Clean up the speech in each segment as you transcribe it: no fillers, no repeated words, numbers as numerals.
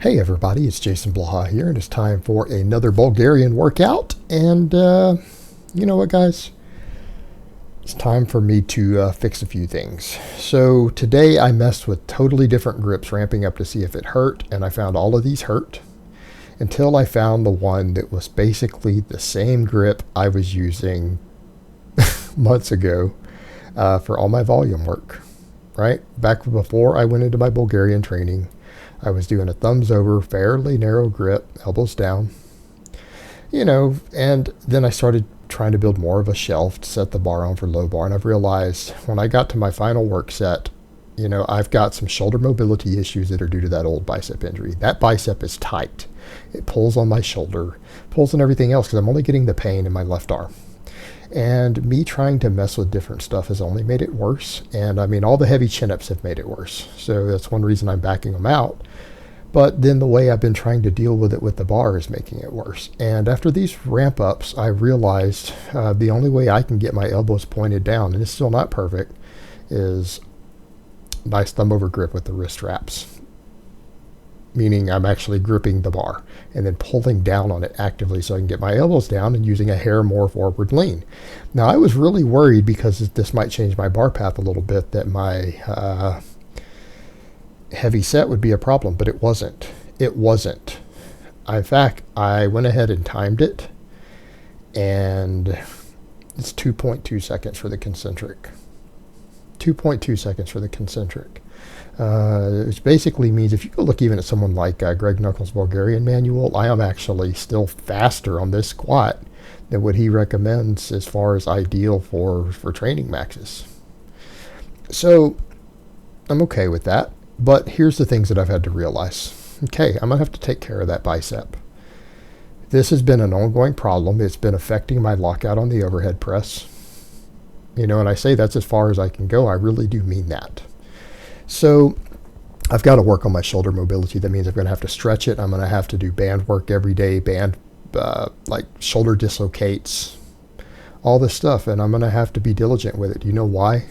Hey everybody, it's Jason Blaha here, and it's time for another Bulgarian workout. And you know what, guys? It's time for me to fix a few things. So today I messed with totally different grips, ramping up to see if it hurt, and I found all of these hurt until I found the one that was basically the same grip I was using months ago for all my volume work. Right back before I went into my Bulgarian training, I was doing a thumbs over, fairly narrow grip, elbows down, and then I started trying to build more of a shelf to set the bar on for low bar. And I've realized when I got to my final work set, I've got some shoulder mobility issues that are due to that old bicep injury. That bicep is tight. It pulls on my shoulder, pulls on everything else because I'm only getting the pain in my left arm. And me trying to mess with different stuff has only made it worse. And I mean, all the heavy chin-ups have made it worse. So that's one reason I'm backing them out. But then the way I've been trying to deal with it with the bar is making it worse. And after these ramp ups, I realized the only way I can get my elbows pointed down, and it's still not perfect, is nice thumb over grip with the wrist wraps. Meaning I'm actually gripping the bar and then pulling down on it actively so I can get my elbows down and using a hair more forward lean. Now I was really worried because this might change my bar path a little bit that my heavy set would be a problem, but it wasn't. It wasn't. In fact, I went ahead and timed it, and it's 2.2 seconds for the concentric. 2.2 seconds for the concentric. Which basically means if you go look even at someone like Greg Knuckles' Bulgarian manual, I am actually still faster on this squat than what he recommends as far as ideal for training maxes. So I'm okay with that. But here's the things that I've had to realize. Okay, I'm going to have to take care of that bicep. This has been an ongoing problem. It's been affecting my lockout on the overhead press. And I say that's as far as I can go. I really do mean that. So I've got to work on my shoulder mobility. That means I'm going to have to stretch it. I'm going to have to do band work every day, like shoulder dislocates, all this stuff. And I'm going to have to be diligent with it. Do you know why?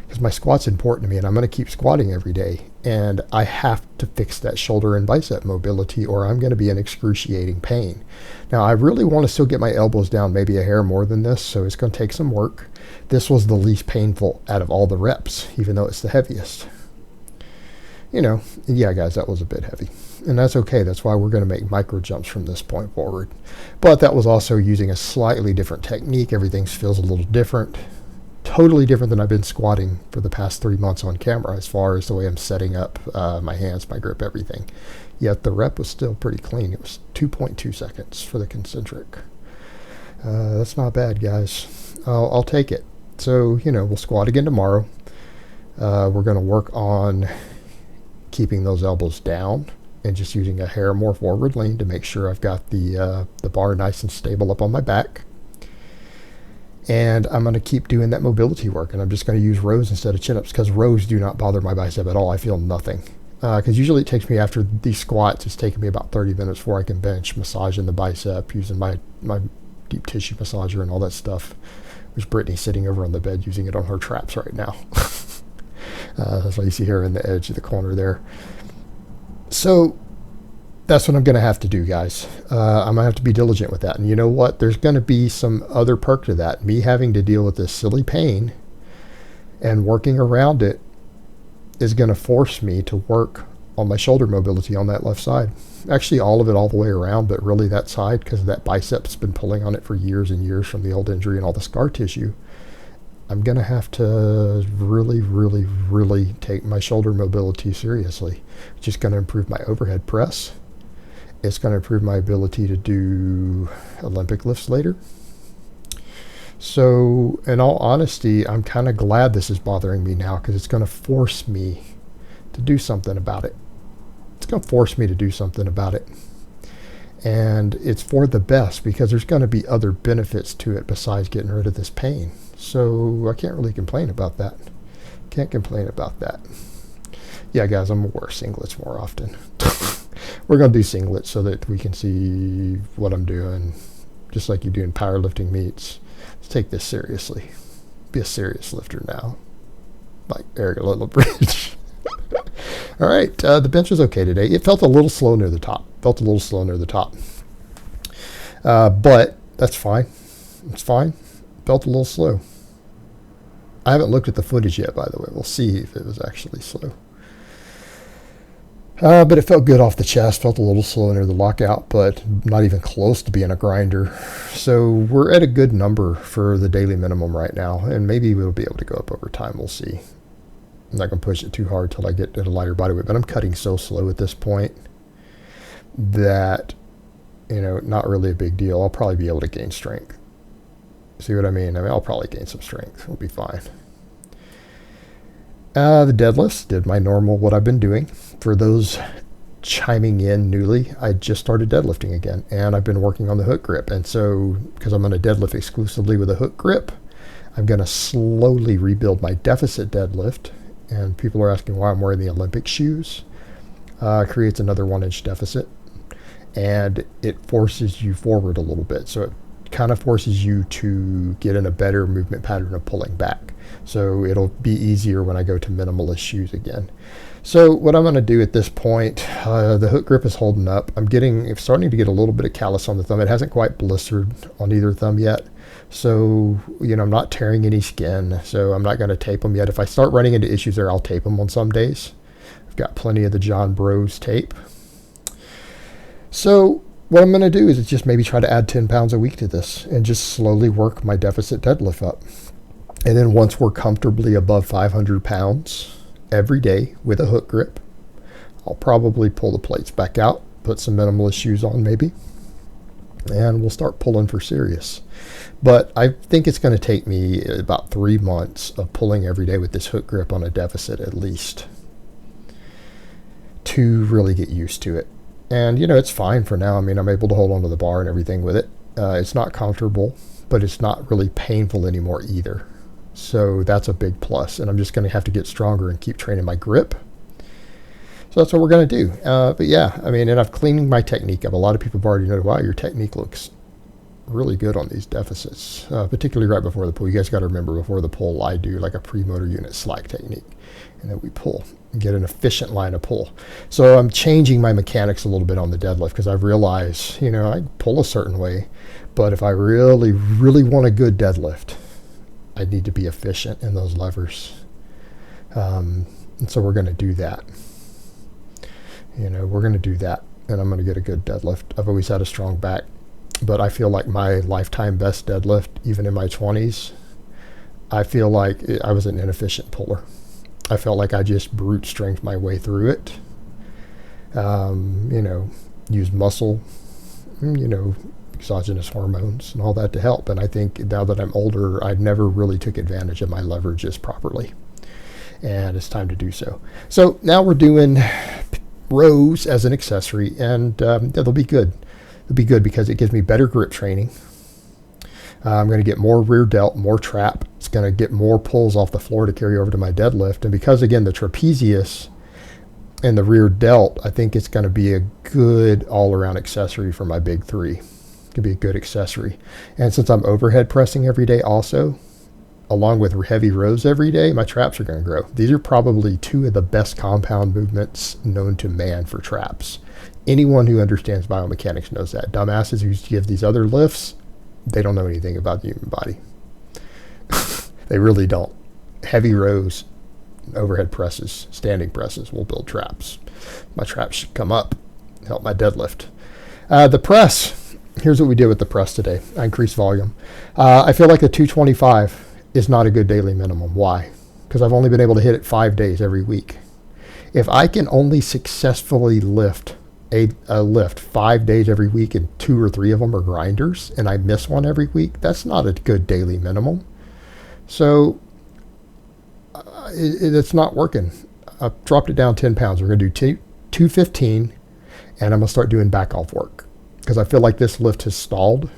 Because my squat's important to me, and I'm going to keep squatting every day. And I have to fix that shoulder and bicep mobility, or I'm going to be in excruciating pain. Now, I really want to still get my elbows down maybe a hair more than this, so it's going to take some work. This was the least painful out of all the reps, even though it's the heaviest. Yeah, guys, that was a bit heavy. And that's okay. That's why we're going to make micro jumps from this point forward. But that was also using a slightly different technique. Everything feels a little different. Totally different than I've been squatting for the past 3 months on camera as far as the way I'm setting up my hands, my grip, everything. Yet the rep was still pretty clean. It was 2.2 seconds for the concentric. That's not bad, guys. I'll take it. So, we'll squat again tomorrow. We're going to work on keeping those elbows down and just using a hair more forward lean to make sure I've got the bar nice and stable up on my back. And I'm going to keep doing that mobility work, and I'm just going to use rows instead of chin-ups because rows do not bother my bicep at all. I feel nothing. Because usually it takes me, after these squats, it's taking me about 30 minutes before I can bench, massaging the bicep, using my deep tissue massager and all that stuff. There's Brittany sitting over on the bed using it on her traps right now. That's why you see her in the edge of the corner there. So that's what I'm going to have to do, guys. I'm going to have to be diligent with that. And you know what? There's going to be some other perk to that. Me having to deal with this silly pain and working around it is going to force me to work on my shoulder mobility on that left side. Actually, all of it all the way around, but really that side, because that bicep's been pulling on it for years and years from the old injury and all the scar tissue. I'm going to have to really, really, really take my shoulder mobility seriously. It's just going to improve my overhead press. It's going to improve my ability to do Olympic lifts later. So, in all honesty, I'm kind of glad this is bothering me now because it's going to force me to do something about it. It's going to force me to do something about it. And it's for the best because there's going to be other benefits to it besides getting rid of this pain. So I can't really complain about that. Can't complain about that. Yeah, guys, I'm going to wear singlets more often. We're going to do singlets so that we can see what I'm doing, just like you do in powerlifting meets. Let's take this seriously. Be a serious lifter now. Like Eric Littlebridge. All right, the bench was okay today. It felt a little slow near the top. But that's fine. It's fine. Felt a little slow. I haven't looked at the footage yet, by the way. We'll see if it was actually slow. But it felt good off the chest. Felt a little slow near the lockout, but not even close to being a grinder. So we're at a good number for the daily minimum right now, and maybe we'll be able to go up over time. We'll see. I'm not going to push it too hard till I get at a lighter body weight, but I'm cutting so slow at this point that, not really a big deal. I'll probably be able to gain strength. See what I mean? I'll probably gain some strength. We'll be fine. The deadlifts, did my normal, what I've been doing. For those chiming in newly, I just started deadlifting again, and I've been working on the hook grip. And so, because I'm going to deadlift exclusively with a hook grip, I'm going to slowly rebuild my deficit deadlift. And people are asking why I'm wearing the Olympic shoes. Creates another 1-inch deficit, and it forces you forward a little bit. So it kind of forces you to get in a better movement pattern of pulling back. So it'll be easier when I go to minimalist shoes again. So what I'm going to do at this point, the hook grip is holding up. I'm starting to get a little bit of callus on the thumb. It hasn't quite blistered on either thumb yet. So, I'm not tearing any skin, so I'm not going to tape them yet. If I start running into issues there, I'll tape them on some days. I've got plenty of the John Bros tape. So what I'm going to do is just maybe try to add 10 pounds a week to this and just slowly work my deficit deadlift up. And then once we're comfortably above 500 pounds every day with a hook grip, I'll probably pull the plates back out, put some minimalist shoes on maybe, and we'll start pulling for serious. But I think it's going to take me about 3 months of pulling every day with this hook grip on a deficit at least to really get used to it. And, it's fine for now. I'm able to hold onto the bar and everything with it. It's not comfortable, but it's not really painful anymore either. So that's a big plus. And I'm just going to have to get stronger and keep training my grip. So that's what we're going to do. But yeah, and I've cleaned my technique up. A lot of people have already noted, wow, your technique looks really good on these deficits, particularly right before the pull. You guys got to remember, before the pull, I do like a pre-motor unit slack technique, and then we pull and get an efficient line of pull. So I'm changing my mechanics a little bit on the deadlift because I've realized, I pull a certain way, but if I really, really want a good deadlift, I need to be efficient in those levers. And so we're going to do that. We're going to do that, and I'm going to get a good deadlift. I've always had a strong back, but I feel like my lifetime best deadlift, even in my 20s, I feel like I was an inefficient puller. I felt like I just brute strength my way through it. Use muscle, exogenous hormones and all that to help. And I think now that I'm older, I never really took advantage of my leverages properly. And it's time to do so. So now we're doing rows as an accessory, and they'll be good. They'll be good because it gives me better grip training. I'm going to get more rear delt, more trap. It's going to get more pulls off the floor to carry over to my deadlift. And because, again, the trapezius and the rear delt, I think it's going to be a good all-around accessory for my big three. It could be a good accessory. And since I'm overhead pressing every day also, along with heavy rows every day, my traps are going to grow. These are probably two of the best compound movements known to man for traps. Anyone who understands biomechanics knows that. Dumbasses who give these other lifts, they don't know anything about the human body. They really don't. Heavy rows, overhead presses, standing presses will build traps. My traps should come up, help my deadlift. The press, here's what we did with the press today. I increased volume. I feel like the 225 is not a good daily minimum. Why? Because I've only been able to hit it 5 days every week. If I can only successfully lift a lift 5 days every week and 2 or 3 of them are grinders, and I miss one every week, that's not a good daily minimum. So it's not working. I've dropped it down 10 pounds. We're going to do 215, and I'm going to start doing back off work because I feel like this lift has stalled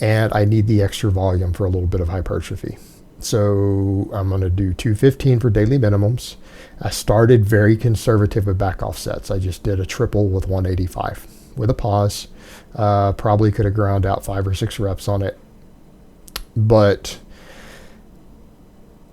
and I need the extra volume for a little bit of hypertrophy. So I'm going to do 215 for daily minimums. I started very conservative with back off sets. I just did a triple with 185 with a pause. Probably could have ground out 5 or 6 reps on it. But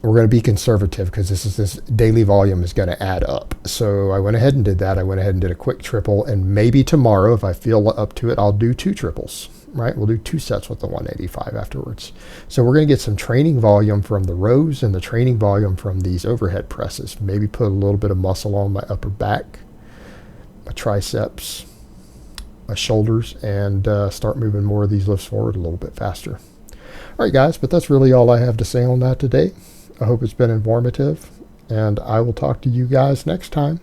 we're going to be conservative because this daily volume is going to add up. So I went ahead and did that. I went ahead and did a quick triple, and maybe tomorrow, if I feel up to it, I'll do 2 triples, right? We'll do 2 sets with the 185 afterwards. So we're going to get some training volume from the rows and the training volume from these overhead presses. Maybe put a little bit of muscle on my upper back, my triceps, my shoulders, and start moving more of these lifts forward a little bit faster. All right, guys, but that's really all I have to say on that today. I hope it's been informative, and I will talk to you guys next time.